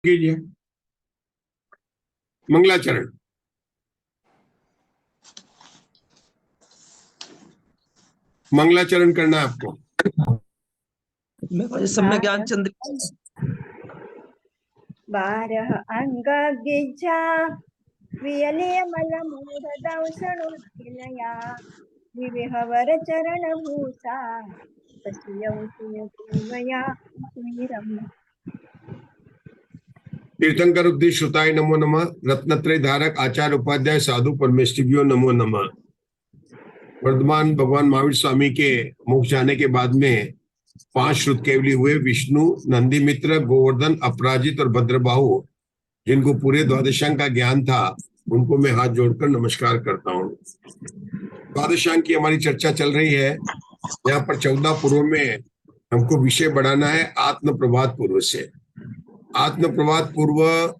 कीजिए मंगलाचरण। मंगलाचरण करना है आपको। सम्यक् ज्ञान चंद्र 12 अंगगिज्जा वियलेमलमूढदंशनुत्थिनया विविहवर चरण भूषा पश्यौषुमया वीरम्। तीर्थंकर उपदेश श्रुताय नमो नमः। रत्नत्रय धारक आचार्य उपाध्याय साधु परमेष्टिभ्यो नमो नमः। वर्तमान भगवान महावीर स्वामी के मोक्ष जाने के बाद में 5 श्रुत केवली हुए विष्णु, नंदी मित्र, गोवर्धन, अपराजित और भद्रबाहु, जिनको पूरे द्वादशांग का ज्ञान था, उनको मैं हाथ जोड़कर नमस्कार करता हूँ। द्वादशांग की हमारी चर्चा चल रही है। यहाँ पर 14 पूर्व में हमको विषय बढ़ाना है आत्म प्रभात पूर्व से। आत्म प्रभात पूर्व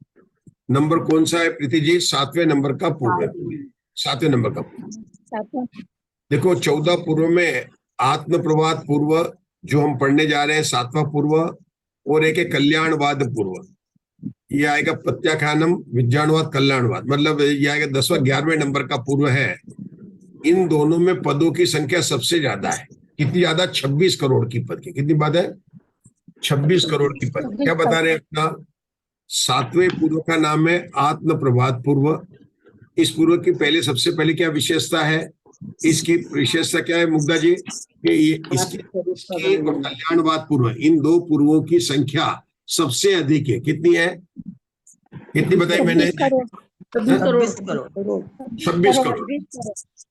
नंबर कौन सा है प्रीति जी? 7वें नंबर का पूर्व है। 7वें नंबर का पूर्व। देखो 14 पूर्व में आत्म प्रभात पूर्व जो हम पढ़ने जा रहे हैं 7वां पूर्व, और एक है कल्याणवाद पूर्व। ये आएगा प्रत्याख्यानम विज्ञानवाद कल्याणवाद, मतलब ये आएगा 10वां 11वें नंबर का पूर्व है। इन दोनों में पदों की संख्या सबसे ज्यादा है। कितनी ज्यादा? 26 करोड़ की पद की। कितनी बात है? 26 करोड़ की पद। क्या बता रहे हैं अपना? 7वें पूर्व का नाम है आत्म प्रभात पूर्व। इस पूर्व की पहले सबसे पहले क्या विशेषता है? इसकी विशेषता क्या है मुग्धा जी? कि ये इसकी कल्याणवाद पूर्व, इन 2 पूर्वों की संख्या सबसे अधिक है। कितनी है? कितनी बताई मैंने? 26 करोड़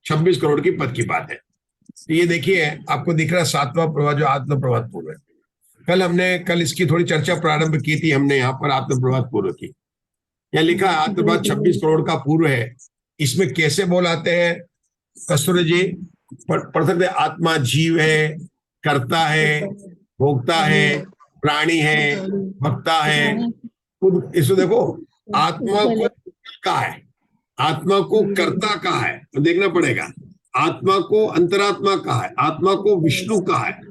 26 करोड़ की पद की बात है। तो ये देखिए आपको दिख रहा है 7वां प्रभात जो आत्म प्रभात पूर्व है। कल इसकी थोड़ी चर्चा प्रारंभ की थी हमने यहाँ पर आत्म प्रभात पूर्व की। यहाँ लिखा है आत्म प्रभात 26 करोड़ का पूर्व है। इसमें कैसे बोल आते हैं कस्तूरी जी? पढ़ सकते? आत्मा जीव है, करता है, भोगता है, प्राणी है, भक्ता है। इसको देखो, आत्मा को का है, आत्मा को कर्ता का है, तो देखना पड़ेगा। आत्मा को अंतरात्मा का है, आत्मा को विष्णु का है।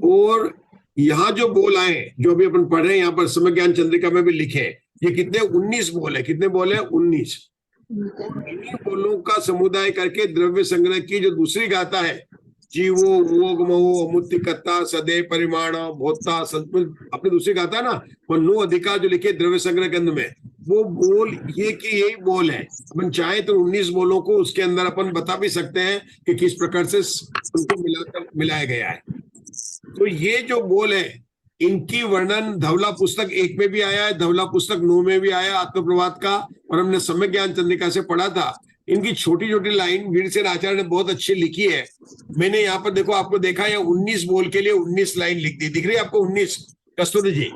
और यहाँ जो बोल आए जो अभी अपन पढ़ रहे हैं यहाँ पर समय ज्ञान चंद्रिका में भी लिखे, ये कितने? 19 बोल है। कितने बोल है? 19। इन्हीं बोलों का समुदाय करके द्रव्य संग्रह की जो दूसरी गाथा है, जीवो वोगमो अमुत्तिकता सदैव परिमाण भोक्ता अपनी दूसरी गाथा ना, वो 9 अधिकार जो लिखे द्रव्य संग्रह के अंदर में, वो बोल ये कि यही बोल है। अपन चाहे तो 19 बोलों को उसके अंदर अपन बता भी सकते हैं कि किस प्रकार से उनको मिलाया गया है। तो ये जो बोल है इनकी वर्णन धवला पुस्तक 1 में भी आया है, धवला पुस्तक 9 में भी आया आत्म प्रभात का, और हमने सम्यक ज्ञान चंद्रिका से पढ़ा था। इनकी छोटी छोटी लाइन वीरसेन आचार्य ने बहुत अच्छी लिखी है। मैंने यहाँ पर देखो, आपको देखा है 19 बोल के लिए 19 लाइन लिख दी। दिख रही है आपको 19 कस्तूरी जी?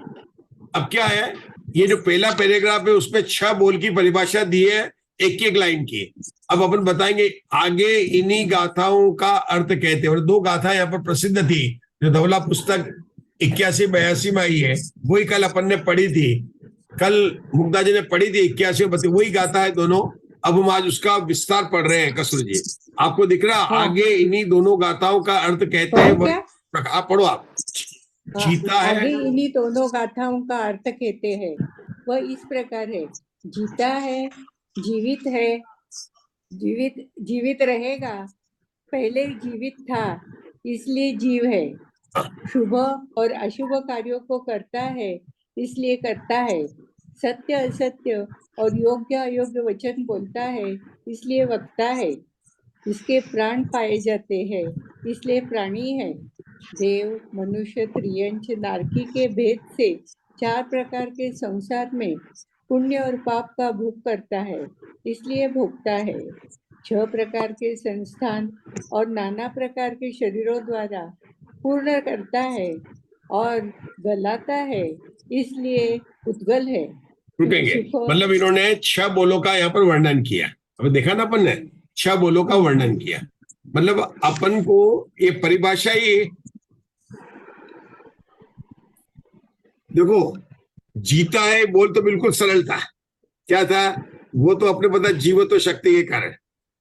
अब क्या है, ये जो पहला पैराग्राफ है उसमें 6 बोल की परिभाषा दी है, एक लाइन की। अब अपन बताएंगे आगे इन्हीं गाथाओं का अर्थ कहते हैं। और 2 गाथा यहाँ पर प्रसिद्ध थी जो धवला पुस्तक 81-82 में आई है, वही कल अपन ने पढ़ी थी। कल मुग्धा जी ने पढ़ी थी 81 वही गाथा है दोनों। अब हम आज उसका विस्तार पढ़ रहे हैं कस्तूरी जी। आपको दिख रहा आगे इन्हीं दोनों गाथाओं का अर्थ कहते हैं। आप पढ़ो। आप जीता है, आगे इन्हीं दोनों गाथाओं का अर्थ कहते हैं। वह इस प्रकार है, जीता है, जीवित है, जीवित रहेगा, पहले जीवित था इसलिए जीव है, शुभ और अशुभ कार्यों को करता है इसलिए करता है, सत्य असत्य और योग्य अयोग्य वचन बोलता है इसलिए वक्ता है, इसके प्राण पाए जाते हैं इसलिए प्राणी है, देव मनुष्य त्रियंच नारकी के भेद से 4 प्रकार के संसार में पुण्य और पाप का भोग करता है इसलिए भोगता है, 6 प्रकार के संस्थान और नाना प्रकार के शरीरों द्वारा पूर्ण करता है और गलाता है इसलिए उद्गल है। रुकेंगे, मतलब इन्होंने 6 बोलों का यहाँ पर वर्णन किया। अब देखा ना अपन ने 6 बोलों का वर्णन किया, मतलब अपन को ये परिभाषा ये देखो, जीता है बोल तो बिल्कुल सरल था। क्या था वो? तो अपने पता जीवत्व शक्ति के कारण,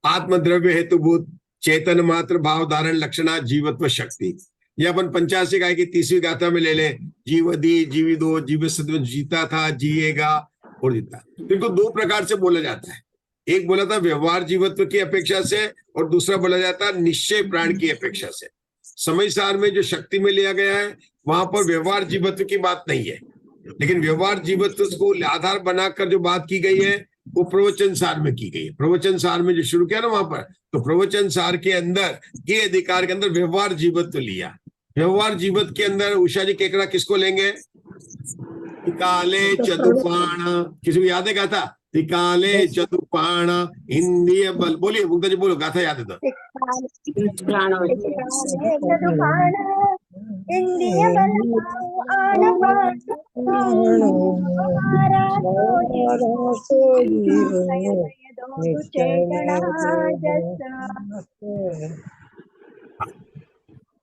आत्मद्रव्य हेतुभूत चेतन मात्र भाव धारण लक्षणा जीवत्व शक्ति। ये अपन 85 गाय की 30वीं गाथा में ले लें, जीवदी जीविदो जीव सत्व, जीता था, जिएगा और जीता। तो इनको दो प्रकार से बोला जाता है। एक बोला था व्यवहार जीवत्व की अपेक्षा से, और दूसरा बोला जाता है निश्चय प्राण की अपेक्षा से। समय सार में जो शक्ति में लिया गया है वहां पर व्यवहार जीवत्व की बात नहीं है, लेकिन व्यवहार जीवत्व को आधार बनाकर जो बात की गई है वो प्रवचन सार में की गई है। प्रवचन सार में जो शुरू किया ना वहां पर, तो प्रवचन सार के अंदर ये अधिकार के अंदर व्यवहार जीवत्व लिया। व्यवहार जीवत्व के अंदर उषा जी केकड़ा किसको लेंगे? काले चतुपाण, किसी को याद है गाथा? काले चतुपाण इंद्रिय बल, बोलिए मुग्धा जी बोलो, गाथा याद है तो। इंद्रिय बल आन पान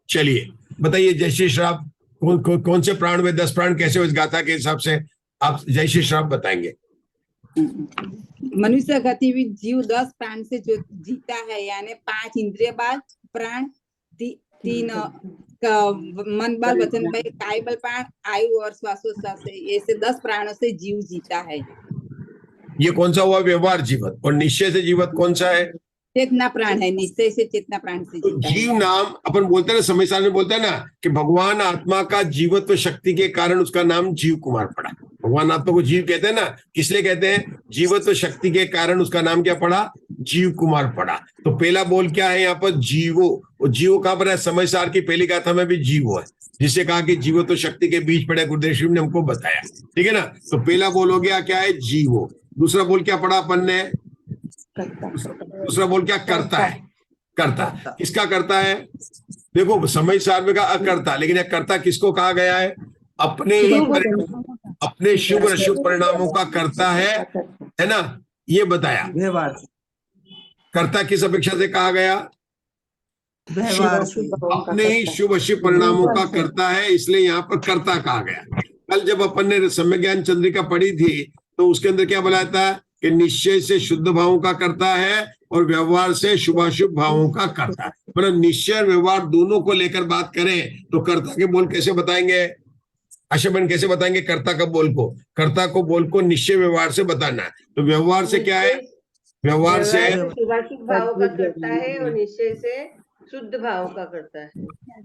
चलिए बताइए, जय श्री श्राप कौन से प्राण में 10 प्राण कैसे हो इस गाथा के हिसाब से? आप जय श्री श्राप बताएंगे। मनुष्य गतिविधि जीव 10 प्राण से जो जीता है, यानी 5 इंद्रिय बल प्राण, 3 मन बल वचन बल काय बल प्राण, आयु और श्वासोच्छ्वास से, ऐसे 10 प्राणों से जीव जीता है। ये कौन सा हुआ? व्यवहार जीवत। और निश्चय से जीवत कौन सा है? चेतना प्राण है, निश्चय से चेतना प्राण से तो जीता है। जीव नाम अपन बोलते हैं ना, समय सार में बोलते हैं ना कि भगवान आत्मा का जीवत्व शक्ति के कारण उसका नाम जीव कुमार पड़ा। भगवान आत्मा को जीव कहते हैं ना, किसलिए कहते हैं? जीवत्व शक्ति के कारण उसका नाम क्या पड़ा? जीव कुमार पड़ा। तो पहला बोल क्या है यहाँ पर? जीवो। और जीवो कहां पर है? समय सार की पहली गाथा में भी जीवो है, जिससे कहा कि जीवत्व शक्ति के बीच पड़े, गुरुदेव श्री ने हमको बताया। ठीक है ना? तो पहला बोल हो गया क्या है? जीवो। दूसरा बोल क्या पढ़ा अपन ने? दूसरा बोल क्या? करता है। करता किसका करता है? देखो समय सार में कहा अकर्ता, लेकिन यह कर्ता किसको कहा गया है? अपने ही अपने शुभ और अशुभ परिणामों का करता है ना? ये बताया। व्यवहार कर्ता किस अपेक्षा से कहा गया? व्यवहार अपने ही शुभ अशुभ परिणामों का करता है, इसलिए यहाँ पर कर्ता कहा गया। कल जब अपन ने सम्यक ज्ञान चंद्रिका पढ़ी थी तो उसके अंदर क्या बोला था कि निश्चय से शुद्ध भावों का करता है और व्यवहार से शुभाशुभ भावों का करता है। पर निश्चय और व्यवहार दोनों को लेकर बात करें तो कर्ता के बोल कैसे बताएंगे? अशबन कैसे बताएंगे कर्ता का बोल को? कर्ता को बोल को निश्चय व्यवहार से बताना है। तो व्यवहार से क्या है? व्यवहार से शुभाशुभ भाव का करता है और निश्चय से शुद्ध भाव का करता है।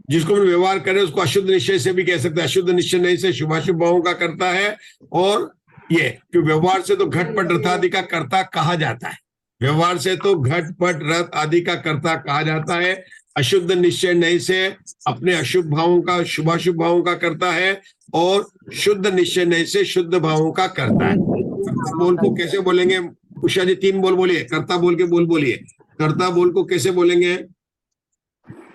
जिसको हम व्यवहार करें उसको अशुद्ध निश्चय से भी कह सकते हैं। अशुद्ध निश्चय नहीं से शुभाशुभ भावों का करता है। और ये कि व्यवहार से तो घटपट रथ आदि का कर्ता कहा जाता है। व्यवहार से तो घटपट रथ आदि का कर्ता कहा जाता है। अशुद्ध निश्चय नहीं से अपने अशुभ भावों का शुभाशुभ भावों का करता है, और शुद्ध निश्चय नहीं से शुद्ध भावों का करता है। कर्ता बोल को कैसे बोलेंगे? उषा जी 3 बोल बोलिए, कर्ता बोल के बोल बोलिए। कर्ता बोल को कैसे बोलेंगे?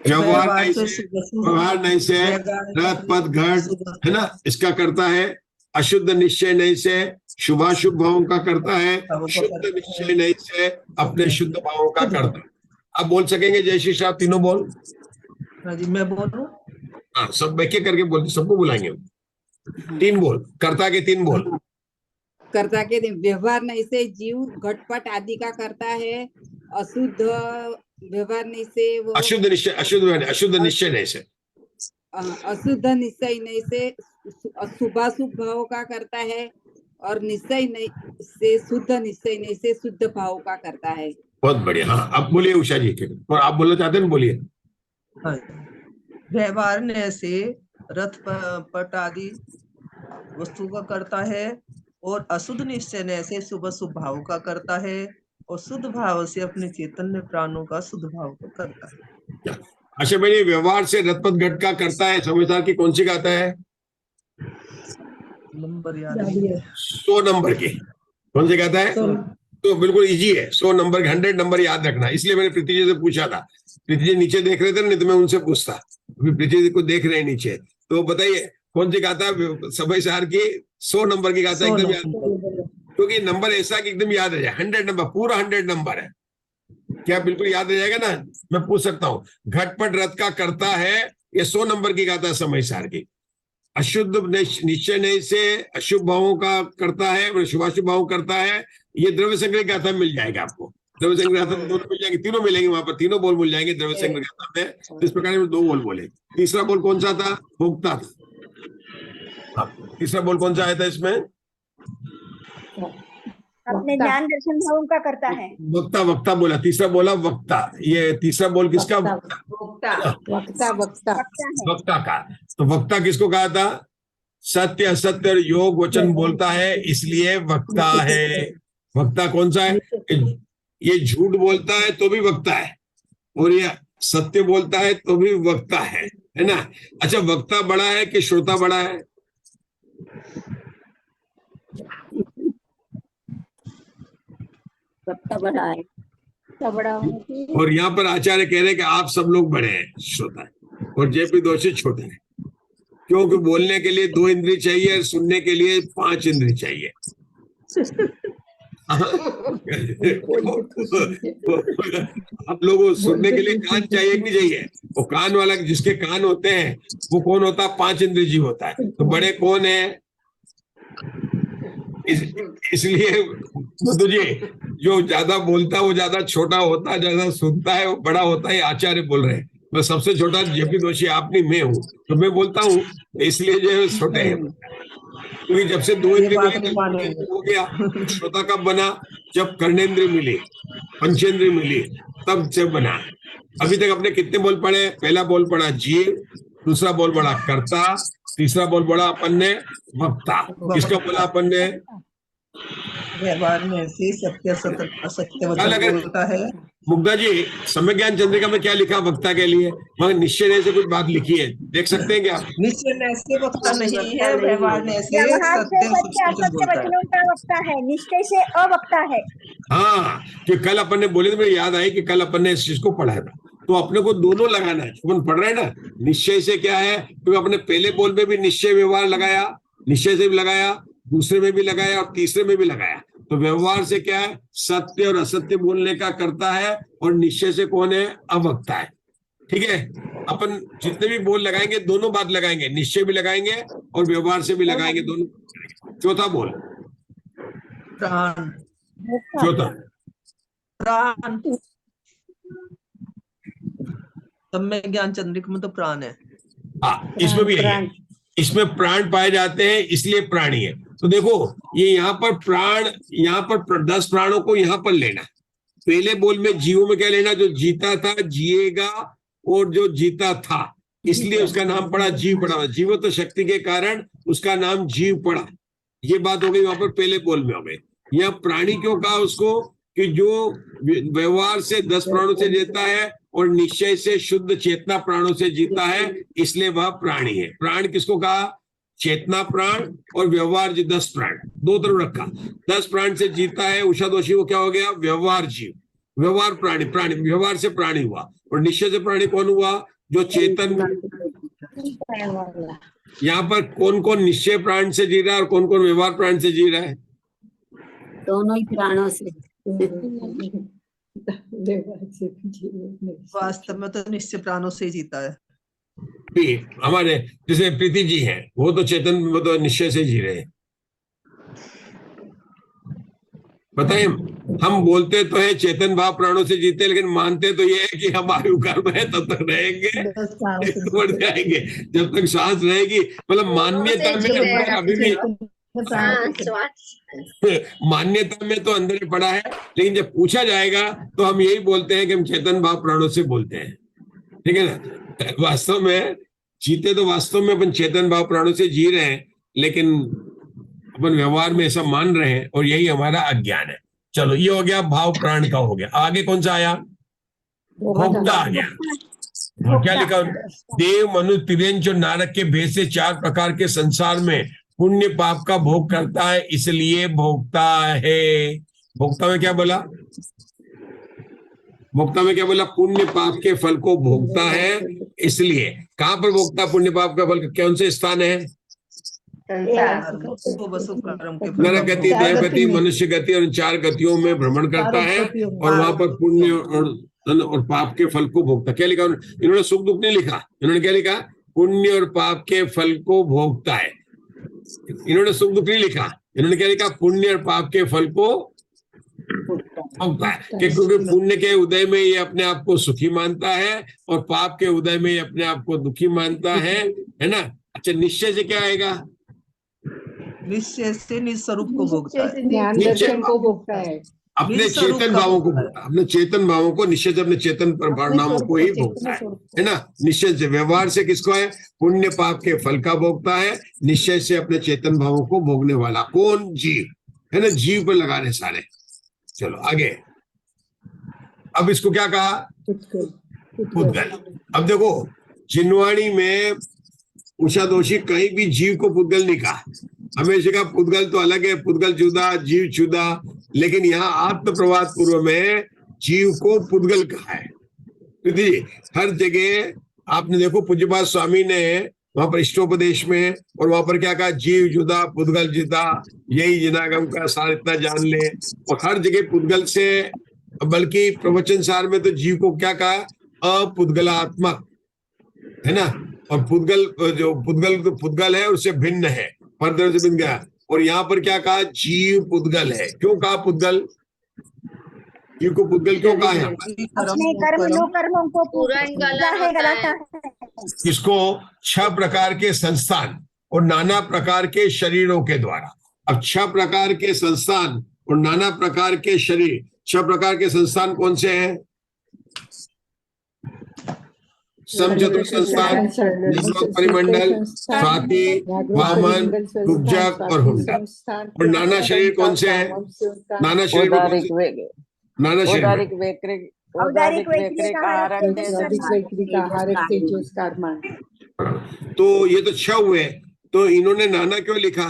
व्यवहार नहीं से रथ पद घट, है ना, इसका करता है। अशुद्ध निश्चय नहीं से शुभाशुभ भावों का करता है। शुद्ध निश्चय नहीं से अपने शुद्ध भावों का करता है। आप बोल सकेंगे जय श्री श्राप तीनों बोल? जी मैं बोलूं? हाँ, सब एक एक करके बोलते, सबको बुलाएंगे। 3 बोल, कर्ता के 3 बोल। कर्ता के व्यवहार नहीं से जीव घटपट आदि का करता है। अशुद्ध व्यवहार नहीं से वो अशुद्ध निश्चय, अशुद्ध निश्चय नहीं से, अशुद्ध निश्चय नहीं से शुभाशुभ भाव का करता है, और निश्चय नहीं से शुद्ध निश्चय नहीं से शुद्ध भाव का करता है। बहुत बढ़िया। हाँ, अब बोलिए उषा जी के, और आप बोलना चाहते हैं बोलिए। हाँ। व्यवहार ने से रथ पट आदि वस्तु का करता है, और अशुद्ध निश्चय ने से शुभ शुभ भाव का करता है, और शुद्ध भाव से अपने चैतन्य प्राणों का शुद्ध भाव को करता है। अच्छा भाई, व्यवहार से रथपथ घट का करता है, समझदार की कौन सी गाता है? नंबर याद है? 100 नंबर की कौन सी गाता है? तो बिल्कुल इजी है, 100 नंबर 100 नंबर याद रखना। इसलिए मैंने प्रीति जी से पूछा था। प्रीति जी नीचे देख रहे थे, नहीं तो मैं उनसे पूछता। अभी प्रीति जी को देख रहे हैं नीचे, तो बताइए कौन सी गाता है? समय सार की 100 नंबर की गाता है, एकदम याद, क्योंकि नंबर ऐसा कि एकदम याद रह जाए। 100 नंबर, पूरा 100 नंबर है। क्या बिल्कुल याद रह जाएगा ना? मैं पूछ सकता हूँ, घटपट रथ का करता है, ये 100 नंबर की गाता है समय सार की। अशुद्ध निश्चय नहीं से अशुभ भावों का करता है और शुभाशुभ भाव करता है, ये द्रव्य संग्रह गाथा मिल जाएगा आपको। द्रव्य संग्रह दोनों मिल जाएंगे, तीनों मिलेंगे वहां पर, तीनों बोल मिल जाएंगे द्रव्य संग्रह में। तो इस प्रकार में 2 बोल बोले। तीसरा बोल कौन सा था? भोक्ता था। तीसरा बोल कौन सा आया था इसमें? अपने ज्ञान दर्शन भाव का करता है। वक्ता, वक्ता बोला, तीसरा बोला वक्ता। ये तीसरा बोल किसका? वक्ता। वक्ता वक्ता वक्ता का। तो वक्ता किसको कहा था? सत्य असत्य और योग वचन बोलता है, इसलिए वक्ता है। वक्ता कौन सा है? ये झूठ बोलता है तो भी वक्ता है, और ये सत्य बोलता है तो भी वक्ता है ना? अच्छा, वक्ता बड़ा है कि श्रोता बड़ा है? वक्ता बड़ा है, बड़ा है। और यहाँ पर आचार्य कह रहे हैं कि आप सब लोग बड़े हैं, श्रोता, और जेपी दोषी छोटे हैं, क्योंकि बोलने के लिए 2 इंद्रिय चाहिए और सुनने के लिए 5 इंद्रिय चाहिए। आप लोगों को सुनने के लिए कान चाहिए कि नहीं चाहिए? वो कान वाला, जिसके कान होते हैं वो कौन होता है? 5 इंद्रिय जीव होता है। तो बड़े कौन है? इसलिए मधु जी, जो ज्यादा बोलता है वो ज्यादा छोटा होता है, ज्यादा सुनता है वो बड़ा होता है। आचार्य बोल रहे हैं मैं सबसे छोटा जेपी दोषी आप नहीं, मैं हूँ, तो मैं बोलता हूँ, इसलिए जो है छोटे हैं। क्योंकि जब से 2 इंद्रिय हो गया, श्रोता कब बना? जब कर्णेंद्रिय मिली, पंचेंद्रिय मिली, तब से बना। अभी तक अपने कितने बोल पढ़े? पहला बोल पढ़ा जीव, दूसरा बोल पढ़ा कर्ता, तीसरा बोल पढ़ा अपन ने वक्ता। किसका बोला अपन ने? व्यवहार में से सत्य असत्य वचन बोलता है। मुग्धा जी, सम्य ज्ञान चंद्रिका में क्या लिखा वक्ता के लिए? मगर निश्चय से कुछ बात लिखी है, देख सकते हैं क्या? निश्चय से वक्ता नहीं है, व्यवहार में से व्यवहार से सत्य सत्य वचन असत्य बोलता है। वचनों का वक्ता है, निश्चय से अवक्ता है। हाँ, कि कल अपन ने बोले तो मुझे याद आई कि कल अपन ने इस चीज को पढ़ा था। तो अपने को दोनों लगाना है, अपन पढ़ रहे हैं ना। निश्चय से क्या है? क्योंकि अपने पहले बोल में भी निश्चय व्यवहार लगाया, निश्चय से भी लगाया, दूसरे में भी लगाया और तीसरे में भी लगाया। तो व्यवहार से क्या है? सत्य और असत्य बोलने का करता है, और निश्चय से कौन है? अवक्ता है। ठीक है, अपन जितने भी बोल लगाएंगे दोनों बात लगाएंगे, निश्चय भी लगाएंगे और व्यवहार से भी लगाएंगे, दोनों। चौथा बोल, प्राण। चौथा प्राण सम्य ज्ञान चंद्रिका में तो प्राण है। हाँ, इसमें भी है, इसमें प्राण पाए जाते हैं, इसलिए प्राणी है। तो देखो, ये यहाँ पर प्राण, यहाँ पर 10 प्राणों को यहाँ पर लेना। पहले बोल में जीवों में क्या लेना? जो जीता था, जिएगा, और जो जीता था, इसलिए उसका नाम पड़ा जीव पड़ा। जीवत्व शक्ति के कारण उसका नाम जीव पड़ा। ये बात हो गई वहां पर पहले बोल में हो गई। यहाँ प्राणी क्यों कहा उसको? कि जो व्यवहार से 10 प्राणों से जीता है और निश्चय से शुद्ध चेतना प्राणों से जीता है, इसलिए वह प्राणी है। प्राण किसको कहा? चेतना प्राण और व्यवहार जी, 10 प्राण, 2 तरफ रखा। 10 प्राण से जीता है उषा दोषी, वो क्या हो गया? व्यवहार जीव, व्यवहार प्राणी, प्राणी व्यवहार से प्राणी हुआ। और निश्चय से प्राणी कौन हुआ? जो चेतन। यहाँ पर कौन कौन निश्चय प्राण से जी रहा है और कौन कौन व्यवहार प्राण से जी रहा है? दोनों ही प्राणों से। वास्तव में तो निश्चय प्राणों से ही जीता है। हमारे जैसे प्रीति जी हैं, वो तो चेतन, वो तो निश्चय से जी रहे हैं। बताइए, हम बोलते तो है चेतन भाव प्राणों से जीते, लेकिन मानते तो ये है कि हम आयु कर्म है तब तक रहेंगे, बढ़ जाएंगे जब तक सांस रहेगी। मतलब मान्यता में अभी भी, मान्यता में तो अंदर ही पड़ा है, लेकिन जब पूछा जाएगा तो हम यही बोलते हैं कि हम चेतन भाव प्राणों से बोलते हैं। ठीक है ना? वास्तव में जीते तो वास्तव में अपन चेतन भाव प्राणों से जी रहे हैं, लेकिन अपन व्यवहार में ऐसा मान रहे हैं, और यही हमारा अज्ञान है। चलो, ये हो गया भाव प्राण का, हो गया। आगे कौन सा आया? भोक्ता आ गया। क्या लिखा? देव, मनुष्य, तिर्यंच और नारक के भेद से 4 प्रकार के संसार में पुण्य पाप का भोग करता है, इसलिए भोक्ता है। भोक्ता में क्या बोला? भोक्ता में क्या बोला? पुण्य पाप के फल को भोगता है, इसलिए। कहां पर भोगता पुण्य पाप का फल? कौन से स्थान है? नरक गति, देव गति, मनुष्य गति और 4 गतियों में भ्रमण करता है, और वहां पर पुण्य और पाप के फल को भोगता। क्या लिखा इन्होंने? सुख दुख नहीं लिखा, इन्होंने क्या लिखा? पुण्य और पाप के फल को भोगता है। इन्होंने सुख दुख नहीं लिखा, इन्होंने क्या लिखा? पुण्य और पाप के फल को भोगता है कि क्योंकि पुण्य के उदय में ये अपने आप को सुखी मानता है और पाप के उदय में ये अपने आप को दुखी मानता है ना। अच्छा, निश्चय से क्या आएगा? निश्चय से निज स्वरूप को भोगता है, ज्ञान दर्शन को भोगता है, अपने निज स्वरूप चेतन का भावों को भोगता है। भोगता है, अपने चेतन भावों को निश्चय से अपने चेतन परिणामों को ही भोगता है ना। निश्चय से व्यवहार से किसको है? पुण्य पाप के फल का भोगता है। निश्चय से अपने चेतन भावों को भोगने वाला कौन? जीव, है ना। जीव पर लगा रहे सारे। चलो आगे, अब इसको क्या कहा? पुद्गल। अब देखो, जिनवाणी में उषा दोषी कहीं भी जीव को पुद्गल नहीं कहा। हमेशा का पुद्गल तो अलग है, पुद्गल जुदा, जीव जुदा, लेकिन यहाँ आत्म प्रवाद पूर्व में जीव को पुद्गल कहा है। हर जगह आपने देखो, पूज्यपाद स्वामी ने वहां पर इष्टोपदेश में और वहां पर क्या कहा? जीव जुदा, पुद्गल जुदा, यही जिनागम का सार इतना जान ले। और हर जगह पुद्गल से, बल्कि प्रवचन सार में तो जीव को क्या कहा? अपुद्गलात्मक, है ना। और पुद्गल, जो पुद्गल तो पुद्गल है उससे भिन्न है, परद्रव्य से भिन्न गया। और यहाँ पर क्या कहा? जीव पुद्गल है। क्यों कहा पुद्गल? जीव को पुद्गल क्यों कहा है? अपने कर्म नो कर्मों को पूरा गलाता है। इसको 6 प्रकार के संस्थान और नाना प्रकार के शरीरों के द्वारा। अब 6 प्रकार के संस्थान और नाना प्रकार के शरीर, 6 प्रकार के संस्थान कौन से हैं? समचतुर संस्थान, निर्लोक परिमंडल, स्वाति, वामन, कुब्जक और हुंडक। और नाना शरीर कौन से हैं? नाना शरीर में कौन से? नाना शरीर में औदारिक वैक्रिक आहारक तेजस कर्मण। तो ये तो 6 हुए, तो इन्होंने नाना क्यों लिखा?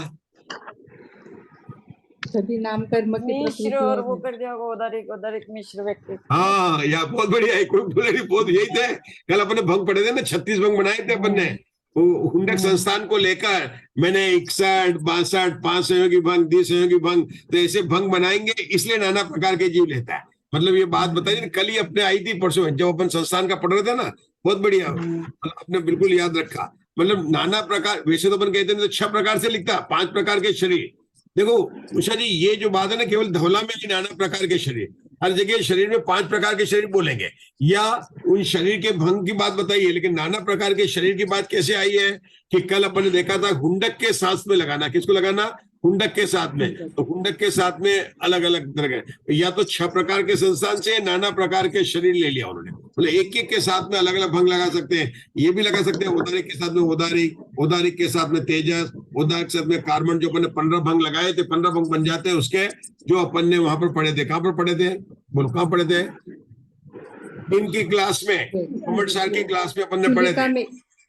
सभी नाम कर्म की मिश्र और वो कर दिया औदारिक मिश्र व्यक्ति। हाँ, या बहुत बढ़िया है। कोई बोले नहीं, बहुत यही थे। कल अपने भंग पढ़े थे ना, 36 भंग बनाए थे अपन ने। वो हुंडक संस्थान को लेकर मैंने 61, 62, 5 सहयोगी भंग, 10 सहयोगी भंग, तो ऐसे भंग बनाएंगे, इसलिए नाना प्रकार के जीव लेता है। मतलब ये बात बताइए, कल ही अपने आई थी, परसों जब अपन संस्थान का पढ़ रहे थे ना, बहुत बढ़िया, आपने बिल्कुल याद रखा। मतलब नाना प्रकार, वैसे तो अपन कहते हैं तो 6 प्रकार से लिखता, 5 प्रकार के शरीर। देखो उषा जी, ये जो बात है ना, केवल धवला में ही नाना प्रकार के शरीर, हर जगह शरीर में 5 प्रकार के शरीर बोलेंगे, या उन शरीर के भंग की बात बताइए, लेकिन नाना प्रकार के शरीर की बात कैसे आई है? कि कल अपन ने देखा था हुंडक के साथ में लगाना। किसको लगाना? हुंडक के साथ में। तो हुंडक के साथ में अलग अलग तरह के, या तो 6 प्रकार के संस्थान से नाना प्रकार के शरीर ले लिया उन्होंने। मतलब एक एक के साथ में अलग अलग भंग लगा सकते हैं। ये भी लगा सकते हैं औदारिक के साथ में औदारिक, औदारिक के साथ में तेजस, औदारिक के साथ में कार्बन। जो अपन ने 15 भंग लगाए थे, 15 भंग बन जाते हैं उसके, जो अपन ने वहां पर पढ़े थे। कहाँ पर पढ़े थे? बोलो, कहाँ पढ़े थे? इनकी क्लास में, कॉमर्स साल की क्लास में अपन ने पढ़े थे।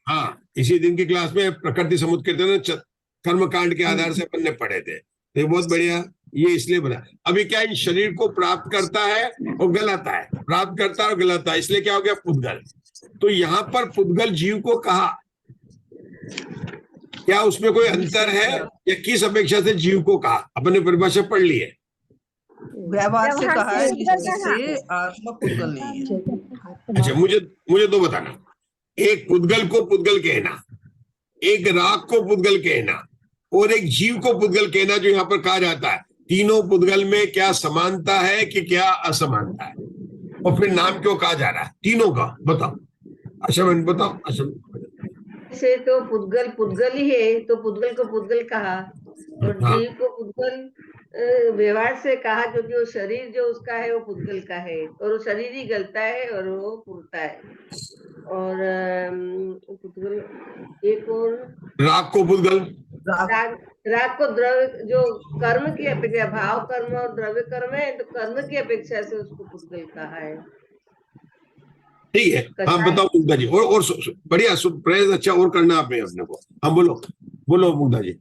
हाँ, इसी दिन की क्लास में प्रकृति समुद्र कीर्तन कर्म कांड के आधार से अपन ने पढ़े थे। तो बहुत बढ़िया, ये इसलिए बना। अभी क्या, इन शरीर को प्राप्त करता है और गलाता है, प्राप्त करता है और गलाता है, इसलिए क्या हो गया? पुद्गल। तो यहाँ पर पुद्गल जीव को कहा, क्या उसमें कोई अंतर है या किस अपेक्षा से जीव को कहा? अपन ने परिभाषा पढ़ ली है। व्यवहार से कहा है, निश्चय से आत्मा पुद्गल नहीं है। अच्छा, मुझे तो बताना, एक पुद्गल को पुद्गल कहना, एक राग को पुद्गल कहना और एक जीव को पुद्गल कहना जो यहाँ पर कहा जाता है, तीनों पुद्गल में क्या समानता है कि क्या असमानता है? और फिर नाम क्यों कहा जा रहा है तीनों का? बताओ अशमन, बताओ अशमन। से तो पुद्गल पुद्गल ही है, तो पुद्गल को पुद्गल कहा, और हाँ। जीव को पुद्गल व्यवहार से कहा, क्योंकि वो शरीर जो उसका है वो पुद्गल का है, और वो शरीर ही गलता है और वो पुरता है। और पुद्गल एक और राग को पुद्गल, राग को द्रव्य, जो कर्म की अपेक्षा, भाव कर्म और द्रव्य कर्म है, तो कर्म की अपेक्षा से उसको पुद्गल कहा है। ठीक है। हाँ बताओ मुग्धा जी, और बढ़िया प्रयास अच्छा और करना आपने अपने को। हाँ बोलो मुग्धा जी।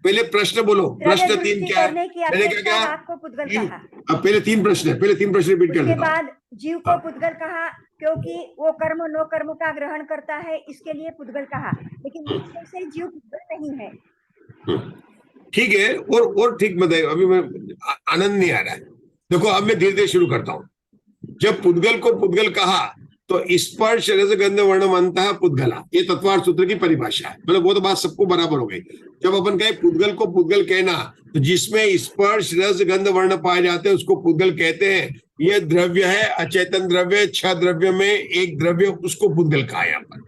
पहले प्रश्न बोलो, प्रश्न 3 क्या है? मैंने क्या कहा? आपको पुद्गल कहा। अब पहले 3 प्रश्न रिपीट कर उसके देता हूं। बाद जीव को पुद्गल कहा, क्योंकि वो कर्म नो कर्म का ग्रहण करता है, इसके लिए पुद्गल कहा। लेकिन निश्चय से जीव पुद्गल नहीं है। ठीक है, और ठीक बताइए, अभी मैं आनंद नहीं आ रहा है। देखो अब मैं धीरे धीरे शुरू करता हूँ। जब पुद्गल को पुद्गल कहा तो स्पर्श रस गंध वर्ण अंतः पुद्गला, ये तत्वार्थ सूत्र की परिभाषा है। मतलब वो तो बात सबको बराबर हो गई। जब अपन कहे पुद्गल को पुद्गल कहना, तो जिसमें स्पर्श रस गंध वर्ण पाए जाते हैं उसको पुद्गल कहते हैं। यह द्रव्य है, अचेतन द्रव्य, 6 द्रव्य में एक द्रव्य, उसको पुद्गल कहा। यहाँ पर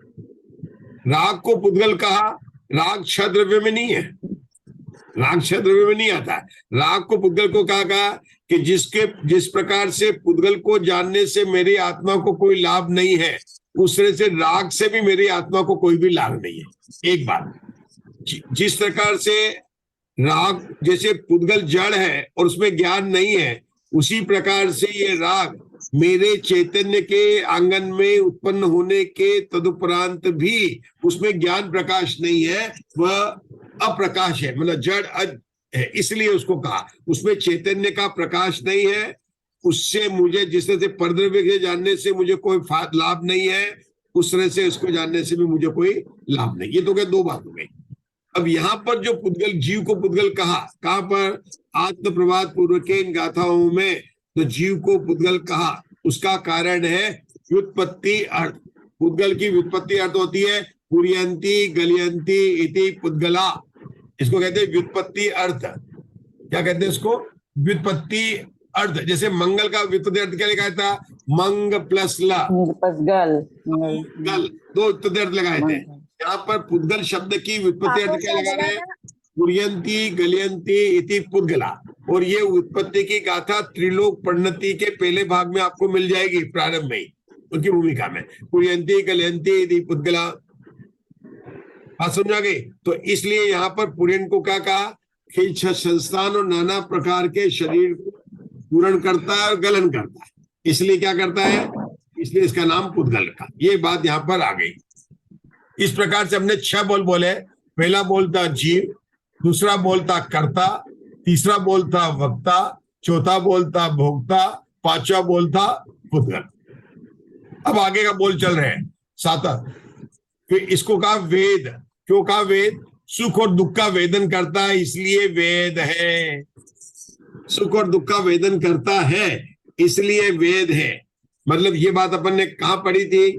राग को पुद्गल कहा। राग 6 द्रव्य में नहीं है, राग 6 द्रव्य में नहीं आता है। राग को पुद्गल को कहा कि जिस प्रकार से पुद्गल को जानने से मेरी आत्मा को कोई लाभ नहीं है, उस तरह से राग से भी मेरी आत्मा को कोई भी लाभ नहीं है। एक बात, जिस प्रकार से राग जैसे पुद्गल जड़ है और उसमें ज्ञान नहीं है, उसी प्रकार से ये राग मेरे चैतन्य के आंगन में उत्पन्न होने के तदुपरांत भी उसमें ज्ञान प्रकाश नहीं है, वह अप्रकाश है, मतलब जड़ है। इसलिए उसको कहा उसमें चैतन्य का प्रकाश नहीं है, उससे मुझे जिस तरह से परद्रव्य के जानने से मुझे कोई लाभ नहीं है, उस तरह से उसको जानने से भी मुझे कोई लाभ नहीं। ये तो क्या 2 बात हो गई। अब यहाँ पर जो पुद्गल, जीव को पुद्गल कहा, कहाँ पर? आत्म प्रभात पूर्व के इन गाथाओं में तो जीव को पुद्गल कहा, उसका कारण है व्युत्पत्ति अर्थ। पुद्गल की व्युत्पत्ति अर्थ होती है पुरियंती गलियंती इति पुद्गला, इसको कहते हैं व्युत्पत्ति अर्थ। क्या कहते हैं इसको? व्युत्पत्ति अर्थ। जैसे मंगल का व्युत्पत्ति अर्थ क्या लिखा था? मंग प्लस ला, पुद्गल गल, 2 व्युत्पत्ति अर्थ लगाए थे। यहाँ पर पुद्गल शब्द की व्युत्पत्ति अर्थ क्या लगा रहे हैं? पुरियंती गलियंती इति पुद्गला। और ये उत्पत्ति की गाथा त्रिलोक प्रणति के पहले भाग में आपको मिल जाएगी, प्रारंभ में ही उनकी भूमिका में, पुरियंती गलियंती इति पुद्गला। बात समझा गई? तो इसलिए यहाँ पर पुरियन को क्या कहा कि 6 संस्थान और नाना प्रकार के शरीर को पूर्ण करता है और गलन करता है, इसलिए क्या करता है, इसलिए इसका नाम पुद्गल का। ये बात यहाँ पर आ गई। इस प्रकार से हमने 6 बोल बोले। पहला बोल था जीव, दूसरा बोल था कर्ता, तीसरा बोल था वक्ता, चौथा बोल था भोक्ता, 5वां बोल था पुद्गल। अब आगे का बोल चल रहे हैं 7। फिर इसको कहा वेद। क्यों कहा वेद? सुख और दुख का वेदन करता है, इसलिए वेद है। सुख और दुख का वेदन करता है, इसलिए वेद है। मतलब ये बात अपन ने कहाँ पढ़ी थी?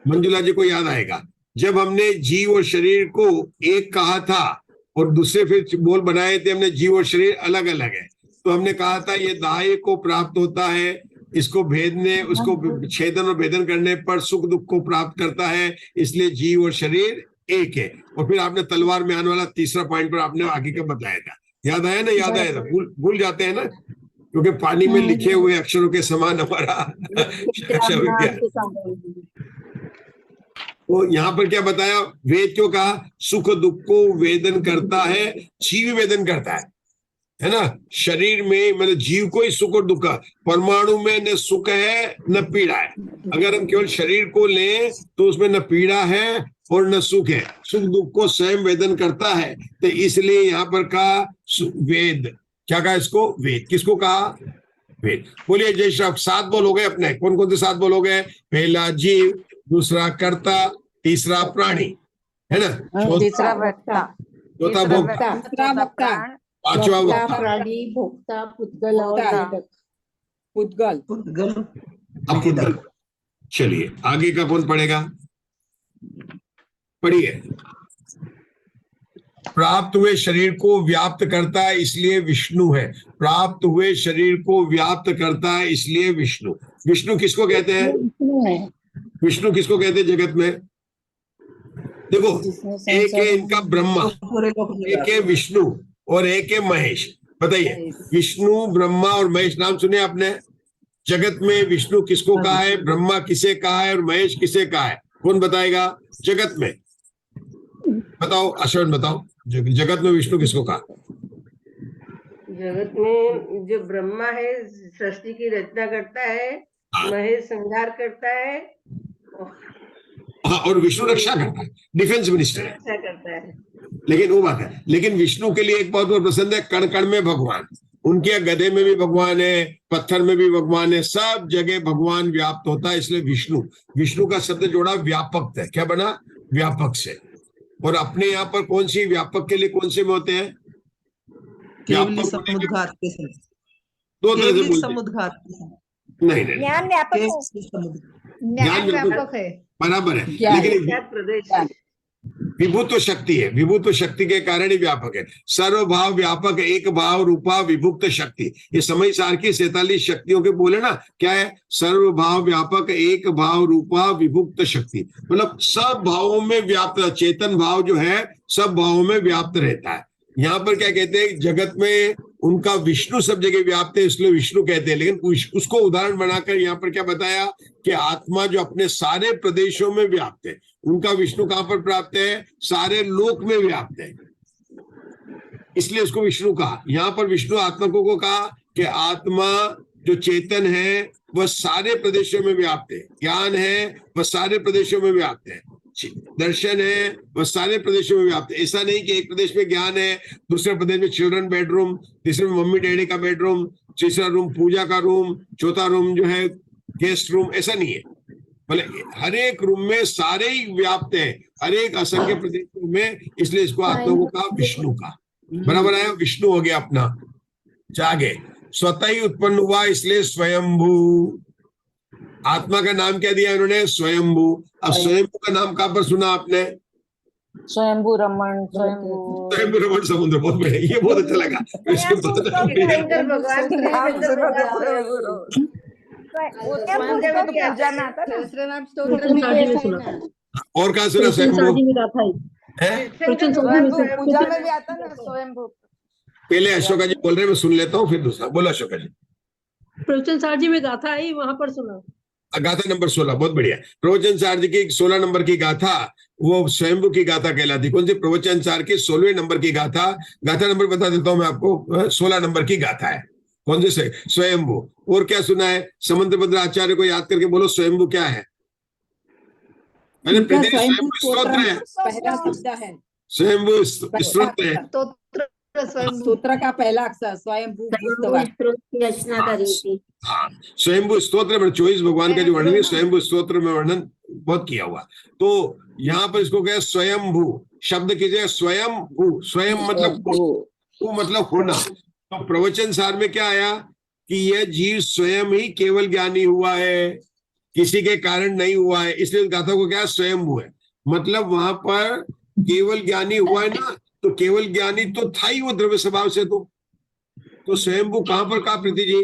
मंजुला जी को याद आएगा, जब हमने जीव और शरीर को एक कहा था और दूसरे फिर बोल बनाए थे हमने, जीव और शरीर अलग अलग है। तो हमने कहा था ये दाय को प्राप्त होता है, इसको भेदने, उसको छेदन और भेदन करने पर सुख दुख को प्राप्त करता है, इसलिए जीव और शरीर एक है। और फिर आपने तलवार में आने वाला तीसरा पॉइंट पर आपने आगे का बताया था। याद आया ना? याद आया था? भूल जाते हैं ना, क्योंकि पानी में लिखे हुए अक्षरों के समान हमारा अक्षर विज्ञान। तो यहाँ पर क्या बताया? वेद क्यों कहा? सुख दुख को वेदन करता है, जीव वेदन करता है ना? शरीर में मतलब जीव को ही सुख और दुख, परमाणु में न सुख है न पीड़ा है। अगर हम केवल शरीर को लें तो उसमें न पीड़ा है और न सुख है, सुख दुख को स्वयं वेदन करता है। तो इसलिए यहाँ पर कहा वेद। क्या कहा इसको? वेद। किसको कहा? वेद। बोलिए जय श्री राम। 7 बोल हो गए अपने। कौन कौन से 7 बोल हो गए? पहला जीव, दूसरा कर्ता, तीसरा प्राणी, है ना? तीसरा वक्ता, चौथा भोक्ता, प्राण, 5वां वक्ता, वक्ता, प्राणी, भोक्ता, पुद्गल और वेदक। पुद्गल। पुद्गल अब पुद्गल। चलिए आगे का कौन पढ़ेगा? पढ़िए। प्राप्त हुए शरीर को व्याप्त करता है, इसलिए विष्णु है। प्राप्त हुए शरीर को व्याप्त करता है, इसलिए विष्णु। विष्णु किसको कहते हैं? विष्णु किसको कहते हैं जगत में? देखो, एक है इनका ब्रह्मा, एक है विष्णु और एक है महेश। बताइए, विष्णु ब्रह्मा और महेश नाम सुने आपने? जगत में विष्णु किसको कहा है, ब्रह्मा किसे कहा है और महेश किसे कहा है? कौन बताएगा? जगत में बताओ, अश्विन बताओ, जगत में विष्णु किसको कहा? जगत में जो ब्रह्मा है सृष्टि की रचना करता है, महेश संहार करता है और विष्णु रक्षा करता है, डिफेंस मिनिस्टर है, रक्षा करता है। लेकिन वो बात है। लेकिन विष्णु के लिए एक बहुत बहुत पसंद है, कण कण में भगवान। उनके गधे में भी भगवान है, पत्थर में भी भगवान है, सब जगह भगवान व्याप्त होता है, इसलिए विष्णु। विष्णु का शब्द जोड़ा व्यापक है, क्या बना? व्यापक से। और अपने यहाँ पर कौन सी व्यापक के लिए कौन से में होते हैं? केवली समुद्घात के साथ, 2 तरह से केवली बोलते हैं। समुद्घात के साथ। नहीं, ज्ञान व्यापक है, केवली समुद्घात। ज्ञान व्यापक है। बराबर है, क्या है? लेकिन क्या प्रदेश है? विभुत्व शक्ति है, विभुत्व शक्ति के कारण ही व्यापक है। सर्वभाव व्यापक एक भाव रूपा विभुक्त शक्ति, ये समय सार की 47 शक्तियों के बोले ना, क्या है? सर्वभाव व्यापक एक भाव रूपा विभुक्त शक्ति, मतलब सब भावों में व्याप्त, चेतन भाव जो है सब भावों में व्याप्त रहता है। यहाँ पर क्या कहते हैं, जगत में उनका विष्णु सब जगह व्याप्त है, इसलिए विष्णु कहते हैं। लेकिन उसको उदाहरण बनाकर यहाँ पर क्या बताया कि आत्मा जो अपने सारे प्रदेशों में व्याप्त है, उनका विष्णु कहाँ पर प्राप्त है? सारे लोक में व्याप्त है, इसलिए उसको विष्णु कहा। यहाँ पर विष्णु आत्मा को कहा कि आत्मा जो चेतन है वह सारे प्रदेशों में व्याप्त है, ज्ञान है वह सारे प्रदेशों में व्याप्त है, दर्शन है वह सारे प्रदेशों में व्याप्त है। ऐसा नहीं कि एक प्रदेश में ज्ञान है, दूसरे प्रदेश में चिल्ड्रन बेडरूम, तीसरे में मम्मी डैडी का बेडरूम, तीसरा रूम पूजा का रूम, चौथा रूम जो है गेस्ट रूम, ऐसा नहीं है। मतलब हर एक रूम में सारे ही व्याप्त है, हर एक असंख्य प्रदेशों में, इसलिए इसको आत्मा को कहा विष्णु का। बराबर है, विष्णु हो गया अपना। जागे स्वतः ही उत्पन्न हुआ, इसलिए स्वयंभू। आत्मा का नाम क्या दिया इन्होंने? स्वयंभू। अब स्वयंभू का नाम कहां पर सुना आपने? स्वयंभू रमन, स्वयंभू स्वयंभू रमन समुद्र, बहुत बढ़िया, ये बहुत अच्छा लगा। शंकर भगवान की पूजा में आता ना। सहस्रनाम स्तोत्र में कैसा है ना? और कहा सुना स्वयंभू? पूजा में भी आता ना स्वयंभू। पहले अशोका जी बोल रहे हैं, मैं सुन लेता हूँ, फिर दूसरा बोलो अशोका जी। प्रवचन सार जी में गाथा आई, वहां पर सुना। गाथा नंबर 16, बहुत बढ़िया। प्रवचन सार जी की 16 नंबर की गाथा वो स्वयंभू की गाथा कहलाती। कौन सी? प्रवचन सार की 16वें नंबर की गाथा। गाथा नंबर बता देता हूं मैं आपको, 16 नंबर की गाथा है। कौन सी? स्वयंभू। और क्या सुना है? समुद्रभद्र आचार्य को याद करके बोलो स्वयंभू क्या है? मैंने स्वयंभू स्तोत्र है, पहला शब्द है स्वयंभू स्तोत्र है, स्तोत्र का पहला अक्षर स्वयंभू रचना करी थी। हाँ, स्वयंभू स्तोत्र में 24 भगवान का जो वर्णन है, स्वयंभू स्तोत्र में वर्णन बहुत किया हुआ। तो यहाँ पर इसको क्या? स्वयंभू शब्द की जगह स्वयंभू, स्वयं मतलब होना। तो प्रवचन सार में क्या आया कि यह जीव स्वयं ही केवल ज्ञानी हुआ है, किसी के कारण नहीं हुआ है, इसलिए गाथा को क्या? स्वयंभू है। मतलब वहां पर केवल ज्ञानी हुआ है ना, तो केवल ज्ञानी तो था ही वो द्रव्य स्वभाव से। तो स्वयंभू कहां पर कहा प्रीति जी?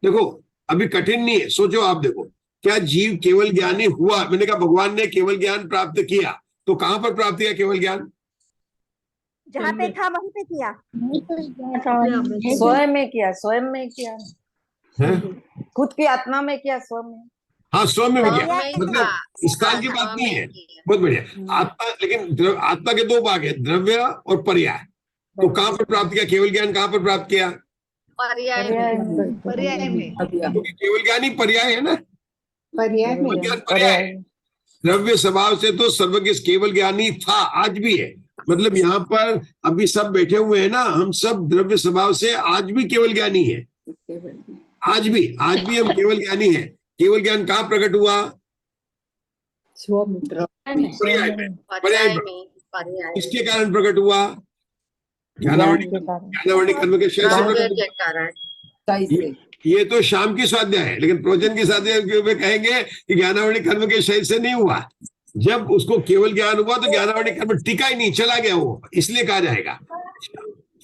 देखो अभी कठिन नहीं है, सोचो आप। देखो क्या जीव केवल ज्ञानी हुआ? मैंने कहा भगवान ने केवल ज्ञान प्राप्त किया, तो कहां पर प्राप्त किया केवल ज्ञान? जहाँ पे था वहीं पे किया। स्वयं में किया, स्वयं में किया, है? खुद की आत्मा में किया, स्वयं में। हाँ, स्वयं में किया, स्वयं में मतलब स्थान की बात नहीं है। बहुत बढ़िया। आत्मा, लेकिन आत्मा के दो भाग है, द्रव्य और पर्याय। तो कहां पर प्राप्त किया केवल ज्ञान? कहां पर प्राप्त किया? पर्याय में। क्योंकि केवल ज्ञान ही पर्याय है ना, पर्याय में केवल ज्ञान पर्याय है। द्रव्य स्वभाव से तो सर्वज्ञ केवल ज्ञानी था, आज भी है। मतलब यहाँ पर अभी सब बैठे हुए हैं ना, हम सब द्रव्य स्वभाव से आज भी केवल ज्ञानी है। आज भी हम केवल ज्ञानी है। केवल ज्ञान कहाँ प्रकट हुआ? पर्याय में। किसके कारण प्रकट हुआ? ज्ञानावणी कर्म के क्षय से प्रकट हुआ। ये तो शाम की स्वाध्याय है, लेकिन प्रवचन की स्वाध्याय में कहेंगे कि ज्ञानावणी कर्म के क्षय से नहीं हुआ। जब उसको केवल ज्ञान हुआ तो ज्ञानावणी कर्म टिका ही नहीं, चला गया वो, इसलिए कहा जाएगा।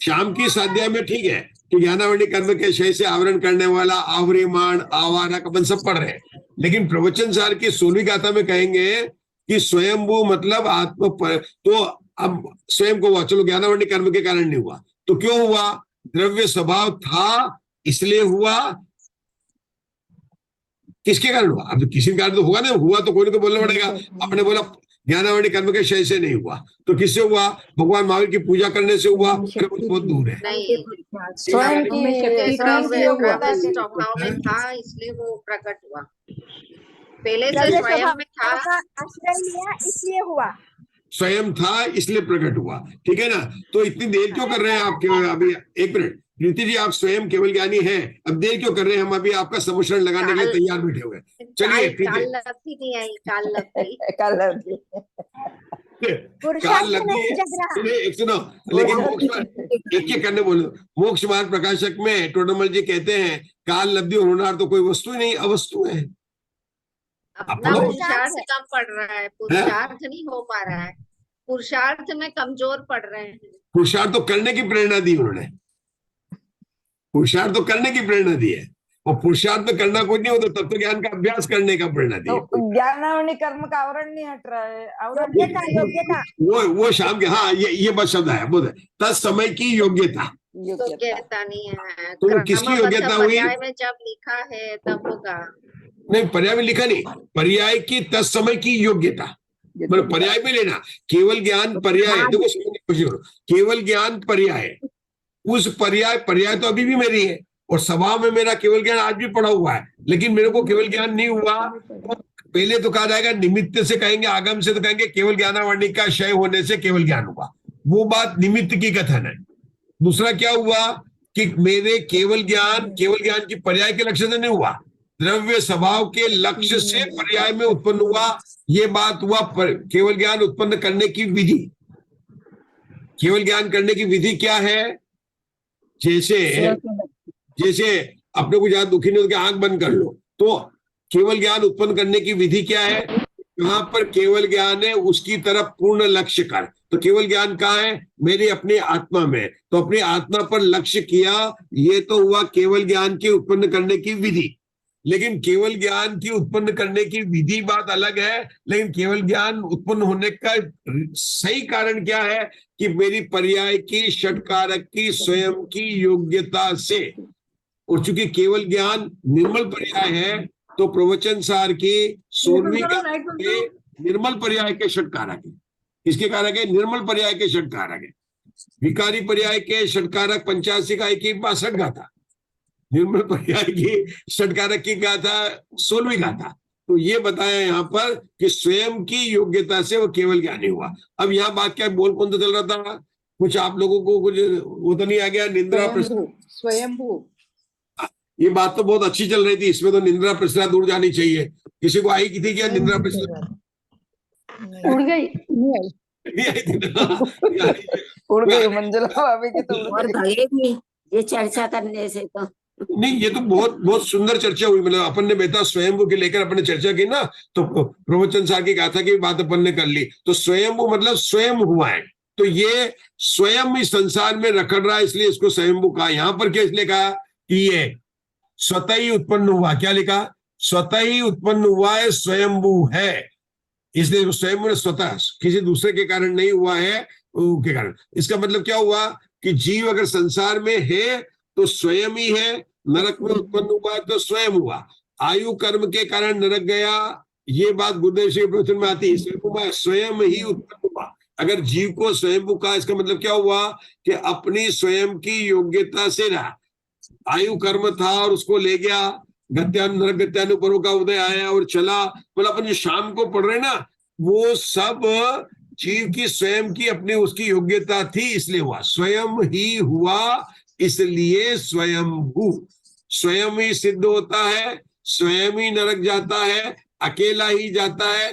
शाम की स्वाध्याय में ठीक है कि ज्ञानावणी कर्म के क्षय से आवरण करने वाला, आवरीमाण, आवारा अपन सब पढ़ रहे हैं, लेकिन प्रवचन सार की 16वीं गाथा में कहेंगे कि स्वयंभू मतलब आत्म पर। तो अब स्वयं को हुआ, चलो ज्ञानावणी कर्म के कारण नहीं हुआ, तो क्यों हुआ? द्रव्य स्वभाव था इसलिए हुआ। किसके कारण हुआ? अब किसी कारण तो होगा ना, हुआ तो कोई को बोलना पड़ेगा। आपने बोला ज्ञानावणी कर्म के क्षय से नहीं हुआ, तो किससे हुआ? भगवान महावीर की पूजा करने से हुआ, बहुत दूर है। स्वयं स्वभाव में था इसलिए वो प्रकट हुआ, पहले से स्वयं में था, आश्रय लिया इसलिए हुआ। स्वयं था इसलिए प्रकट हुआ, ठीक है ना? तो इतनी देर क्यों कर रहे हैं आप? अभी एक मिनट प्रीति जी, आप स्वयं केवल ज्ञानी हैं, अब देर क्यों कर रहे हैं? हम अभी आपका समुश्रण लगाने के लिए तैयार बैठे हुए हैं। चलिए ठीक है, काल लगती है, एक सुनो, लेकिन मोक्ष एक करने बोलो। मोक्ष मार्ग प्रकाशक में टोडरमल जी कहते हैं काल लब्धि और होनार तो कोई वस्तु ही नहीं, अवस्तु है। अपना पढ़ो। पुरुषार्थ कम पड़ रहा है, पुरुषार्थ नहीं हो पा रहा है, पुरुषार्थ में कमजोर पड़ रहे हैं। पुरुषार्थ तो करने की प्रेरणा दी उन्होंने, पुरुषार्थ तो करने की प्रेरणा दी है, और पुरुषार्थ में करना कुछ नहीं होता, तत्व ज्ञान का अभ्यास करने का प्रेरणा दी है। तो ज्ञानावनी कर्म का आवरण नहीं हट रहा है, आवरण योग्यता योग्यता वो शाम के, हाँ ये बस शब्द है, बोल तत्समय की योग्यता। योग्यता। योग्यता नहीं है, तो वो किसकी क्रमबद्ध योग्यता हुई? पर्याय में जब लिखा है तब होगा। नहीं, पर्याय में लिखा नहीं, पर्याय की तत्समय की योग्यता, मतलब पर्याय में लेना। केवल ज्ञान पर्याय, देखो समझने की कोशिश करो, केवल ज्ञान पर्याय, उस पर्याय तो अभी भी मेरी है, और स्वभाव में मेरा केवल ज्ञान आज भी पड़ा हुआ है, लेकिन मेरे को केवल ज्ञान नहीं हुआ। तो पहले तो कहा जाएगा निमित्त से कहेंगे, आगम से तो कहेंगे केवल ज्ञानावरणी का क्षय होने से केवल ज्ञान हुआ, वो बात निमित्त की कथन है। दूसरा क्या हुआ कि मेरे केवल ज्ञान की पर्याय के लक्ष्य से नहीं हुआ, द्रव्य स्वभाव के लक्ष्य से पर्याय में उत्पन्न हुआ, ये बात हुआ। केवल ज्ञान उत्पन्न करने की विधि, केवल ज्ञान करने की विधि क्या है? जैसे अपने को जहां दुखी नहीं होगा आंख बंद कर लो, तो केवल ज्ञान उत्पन्न करने की विधि क्या है? कहां पर केवल ज्ञान है उसकी तरफ पूर्ण लक्ष्य कर। तो केवल ज्ञान कहाँ है? मेरी अपनी आत्मा में, तो अपनी आत्मा पर लक्ष्य किया, ये तो हुआ केवल ज्ञान की उत्पन्न करने की विधि। लेकिन केवल ज्ञान की उत्पन्न करने की विधि बात अलग है, लेकिन केवल ज्ञान उत्पन्न होने का सही कारण क्या है? कि मेरी पर्याय की, षटकारक की, स्वयं की योग्यता से। और चूंकि केवल ज्ञान निर्मल पर्याय है, तो प्रवचन सार की 16वीं के निर्मल पर्याय के षटकारक है। किसके कारक है? निर्मल पर्याय के षटकारक है। विकारी पर्याय के षटकारक 85 का 62 गाथा, निर्मल पर्याय की षटकारक की गाथा 16वीं गाथा। तो ये बताया यहाँ पर कि स्वयं की योग्यता से वो केवल ज्ञानी हुआ। अब यहाँ बात क्या, बोल कौन तो चल रहा था? कुछ आप लोगों को कुछ वो तो नहीं आ गया? निंद्रा स्वयंभू, ये बात तो बहुत अच्छी चल रही थी, इसमें तो निंद्रा प्रसरा दूर जानी चाहिए। किसी को आई की थी क्या निंद्रा प्रसरा? उड़ गई, नहीं आई थी ना? उड़ गई मंजुला भाभी की, तो उड़ और गई। भगेगी ये चर्चा करने से तो। नहीं, ये तो बहुत बहुत सुंदर चर्चा हुई। मतलब अपन ने बेटा स्वयंभू के लेकर अपन ने चर्चा की ना, तो प्रवचन सार की गाथा की बात अपन ने कर ली। तो स्वयंभू मतलब स्वयं हुआ है, तो ये स्वयं इस संसार में रखड़ रहा है, इसलिए इसको स्वयंभू कहा। यहाँ पर क्या इसलिए कहा कि ये स्वतः ही उत्पन्न हुआ। क्या लिखा? स्वतः ही उत्पन्न हुआ है, स्वयंभू है, इसलिए स्वयं स्वतः किसी दूसरे के कारण नहीं हुआ है के कारण। इसका मतलब क्या हुआ कि जीव अगर संसार में है तो स्वयं ही है, नरक में उत्पन्न हुआ है तो स्वयं हुआ, आयु कर्म के कारण नरक गया, ये बात गुरुदेव श्री प्रवचन में आती है। स्वयं ही उत्पन्न हुआ। अगर जीव को स्वयंभू कहा, इसका मतलब क्या हुआ कि अपनी स्वयं की योग्यता से रहा। आयु कर्म था और उसको ले गया, नरक गत्यानुपर्व का उदय आया और चला। मतलब अपन जो शाम को पढ़ रहे ना, वो सब जीव की स्वयं की अपनी उसकी योग्यता थी, इसलिए हुआ। स्वयं ही हुआ, इसलिए स्वयंभू। स्वयं ही सिद्ध होता है, स्वयं ही नरक जाता है, अकेला ही जाता है,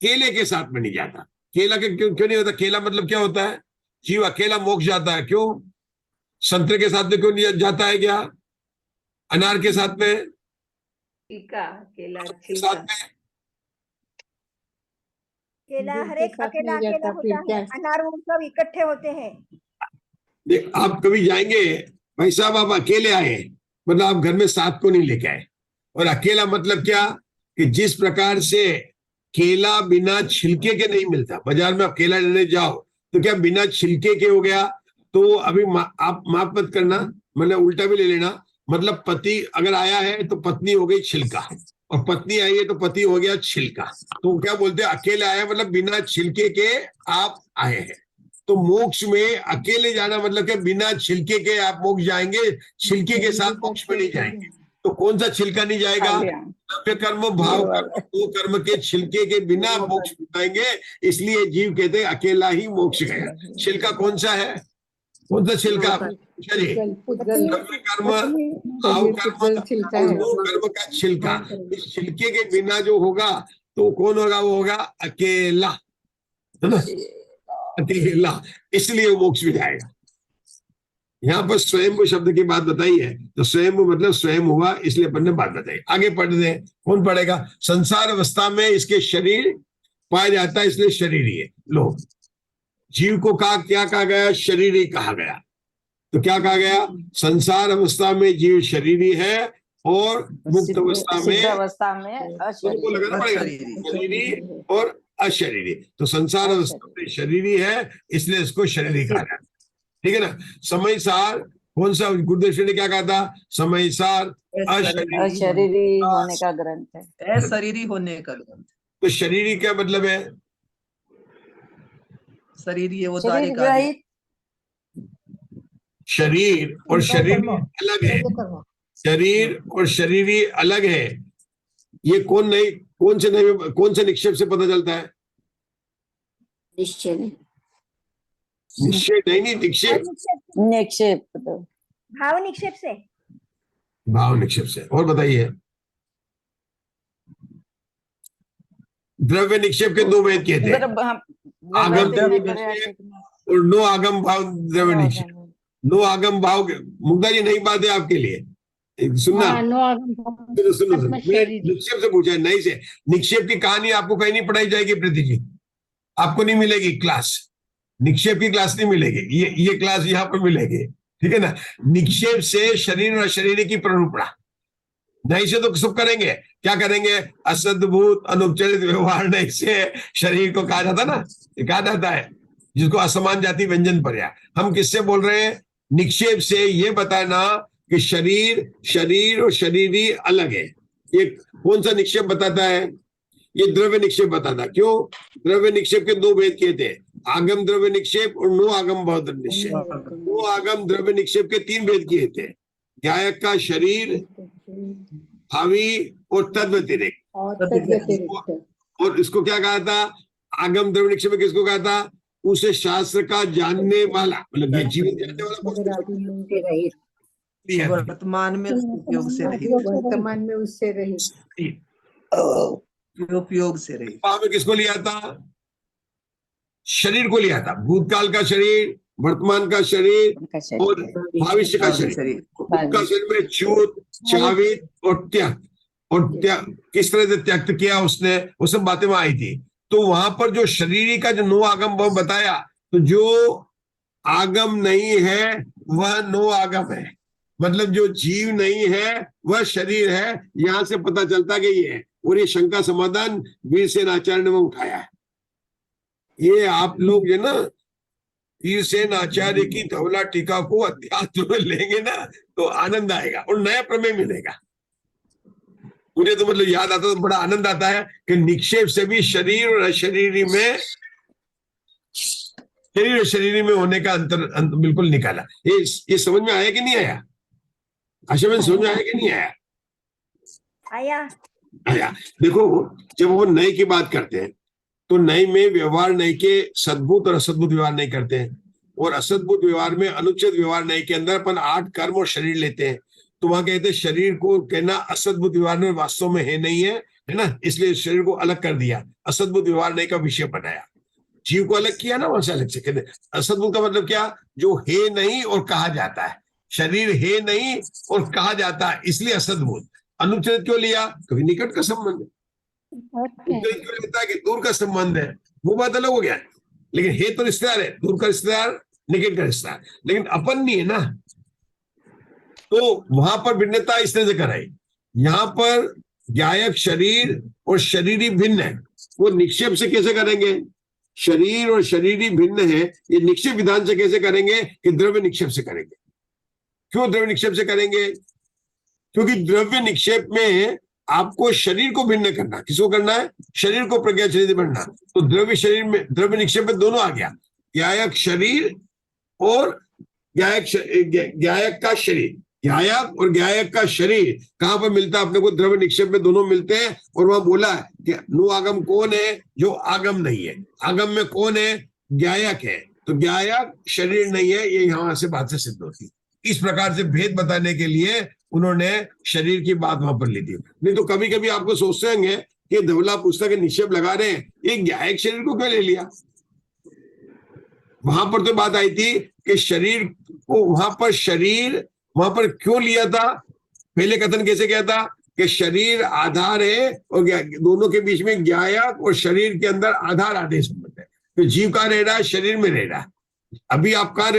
केले के साथ में नहीं जाता। केला के क्यों नहीं होता? केला मतलब क्या होता है? जीव अकेला मोक्ष जाता है, क्यों? संतरे के साथ में क्यों नहीं जाता है? क्या अनार के साथ में? छिलका, केला साथ छिलका। में केला दूध हर के एक साथ अकेला नहीं अकेला जाता, फिर होता क्या? है, अनार वो सब इकट्ठे होते हैं। देख, आप कभी जाएंगे, भाई साहब आप अकेले आए, मतलब आप घर में साथ को नहीं लेके आए। और अकेला मतलब क्या? कि जिस प्रकार से केला बिना छिलके के नहीं मिलता, बाजार में आप केला लेने जाओ तो क्या बिना छिलके के हो गया? तो अभी आप माफ मत करना, मतलब उल्टा भी ले लेना। मतलब पति अगर आया है तो पत्नी हो गई छिलका, और पत्नी आई है तो पति हो गया छिलका। तो क्या बोलते हैं? अकेले आया मतलब बिना छिलके के आप आए हैं। तो मोक्ष में अकेले जाना मतलब क्या? बिना छिलके के आप मोक्ष जाएंगे, छिलके के साथ मोक्ष में नहीं जाएंगे। तो कौन सा छिलका नहीं जाएगा? सभ्य कर्म, भाव कर्म, दो कर्म के छिलके के बिना मोक्ष पाएंगे। इसलिए जीव कहते हैं अकेला ही मोक्ष गया। छिलका कौन सा है? कौन सा छिलका? सभ्य कर्म, भाव कर्म छिलका और है। दो कर्म का छिलका। इस छिलके के बिना जो होगा तो कौन होगा? वो होगा अकेला, है ना? अकेला, इसलिए वो मोक्ष में जाएगा। यहाँ पर स्वयं शब्द की बात बताई है, तो स्वयं मतलब स्वयं हुआ, इसलिए अपन ने बात बताई। आगे पढ़ दे, कौन पढ़ेगा? संसार अवस्था में इसके शरीर पाया जाता है, इसलिए शरीर ही है। लो, जीव को क्या कहा गया? शरीर ही कहा गया। तो क्या कहा गया? संसार अवस्था में जीव शरीरी है और मुक्त अवस्था सिद्ध में अवस्था में उनको लगाना पड़ेगा अशरीरी। शरीरी और अशरीरी। तो संसार अवस्था में शरीरी है, इसलिए इसको शरीरी कहा जाता है। ठीक है ना? समय सार कौन सा गुरुदेव श्री ने क्या कहा था? समय सार अशरीरी होने का ग्रंथ है। अशरीरी होने का ग्रंथ। तो शरीरी क्या मतलब है? शरीरी है वो शरीर दारी का रहित। शरीर और शरीर अलग है। शरीर और शरीरी अलग है। ये कौन से निक्षेप से पता चलता है? निश्चय नहीं, निक्षेप। निक्षेप भाव निक्षेप से। भाव निक्षेप से। और बताइए, द्रव्य निक्षेप के दो भेद किए थे, आगम द्रव्य निक्षेप और नो आगम भाव द्रव्य निक्षेप। नो आगम भाव, मुग्धा जी नई बात है आपके लिए, सुनना। सुनो, मैं निक्षेप से पूछा है, नहीं से। निक्षेप की कहानी आपको कहीं नहीं पढ़ाई जाएगी प्रीति जी, आपको नहीं मिलेगी क्लास। निक्षेप की क्लास नहीं मिलेगी, ये क्लास यहाँ पर मिलेगी। ठीक है ना? निक्षेप से शरीर और शरीर की प्ररूपणा, नहीं से तो सब करेंगे। क्या करेंगे? असद्भूत अनुपचरित व्यवहार नहीं से शरीर को कहा जाता ना, कहा जाता है, जिसको असमान जाति व्यंजन पर्याय। हम किससे बोल रहे हैं? निक्षेप से ये बताना कि शरीर और शरीरी अलग है। ये कौन सा निक्षेप बताता है? ये द्रव्य निक्षेप बताता। क्यों? द्रव्य निक्षेप के दो भेद किए थे, आगम द्रव्य निक्षेप और नो आगम भाव द्रव्य निक्षेप। नो आगम द्रव्य निक्षेप के तीन भेद किए थे, गायक का शरीर, भावी और तद्व्यतिरिक्त। और इसको क्या कहा था? आगम द्रव्य निक्षेप में किसको कहा था? उसे शास्त्र का जानने वाला, मतलब ये जीवन जानने वाला, वर्तमान में उपयोग से रहित। वर्तमान में उससे रहित, उपयोग से रहित। में किसको लिया था? शरीर को लिया था। भूतकाल का शरीर, वर्तमान का शरीर और भविष्य का शरीर। का शरीर में च्युत, चावित और त्यक्त। और किस तरह से त्यक्त किया उसने, वो सब बातें वहां आई थी। तो वहां पर जो शरीरी का जो नो आगम भाव बताया, तो जो आगम नहीं है वह नो आगम है, मतलब जो जीव नहीं है वह शरीर है। यहां से पता चलता कि ये है। और ये शंका समाधान वीरसेन आचार्य ने उठाया है। ये आप लोग जो ना वीरसेन आचार्य की धवला टीका को अध्यात्म में लेंगे ना, तो आनंद आएगा और नया प्रमेय मिलेगा। मुझे तो मतलब याद आता, तो बड़ा आनंद आता है कि निक्षेप से भी शरीर और अशरीरी में, शरीर और शरीरी में होने का अंतर बिल्कुल निकाला। ये समझ में आया कि नहीं आया? आशा में समझ में आया कि नहीं आया? आया। देखो, जब वो नए की बात करते हैं तो नए में व्यवहार नए के सद्भुत और असद्भुत व्यवहार नहीं करते हैं, और असद्भुत व्यवहार में अनुचित व्यवहार नए के अंदर अपन 8 कर्म और शरीर लेते हैं। तो वहां कहते हैं शरीर को कहना असद्भुत व्यवहार में वास्तव में है नहीं है ना, इसलिए शरीर को अलग कर दिया, असद्भुत व्यवहार नहीं का विषय बनाया, जीव को अलग किया ना वहां से अलग से। कहते असद्भुत का मतलब क्या? जो है नहीं और कहा जाता है। शरीर है नहीं और कहा जाता है, इसलिए असद्भुत। अनुचित क्यों लिया? क्योंकि निकट का संबंध है। क्यों लेता है कि दूर का संबंध है, वो बात अलग हो गया। लेकिन है तो रिश्तेदार है, दूर का रिश्तेदार, निकट का रिश्तेदार, लेकिन अपन नहीं है ना। तो वहां पर भिन्नता इस तरह से कराई। यहाँ पर गायक शरीर और शरीरी भिन्न है, वो निक्षेप से कैसे करेंगे? शरीर और शरीरी भिन्न है, ये निक्षेप विधान से कैसे करेंगे? कि द्रव्य निक्षेप से करेंगे। क्यों द्रव्य निक्षेप से करेंगे? क्योंकि द्रव्य निक्षेप में आपको शरीर को भिन्न करना। किसको करना है? शरीर को प्रज्ञा शरीर बनना। तो द्रव्य शरीर में, द्रव्य निक्षेप में दोनों आ गया, गायक शरीर और गायक का शरीर। गायक और गायक का शरीर कहां पर मिलता है अपने को? द्रव्य निक्षेप में दोनों मिलते हैं। और वहां बोला है कि नो आगम कौन है? जो आगम नहीं है। आगम में कौन है? गायक है। तो गायक शरीर नहीं है, ये यहां से बात से सिद्ध होती। इस प्रकार से भेद बताने के लिए उन्होंने शरीर की बात वहां पर ली थी। नहीं तो कभी कभी आपको सोचते होंगे कि धवला पुस्तक निक्षेप लगा रहे हैं, ये गायक शरीर को क्यों ले लिया? वहां पर तो बात आई थी कि शरीर को वहां पर क्यों लिया था। पहले कथन कैसे किया था कि शरीर आधार है और दोनों के बीच में ज्ञायक और शरीर के अंदर आधार आदेश संबंध है। तो जीव कहाँ रह रहा है, शरीर में रह रहा है। अभी आप कहाँ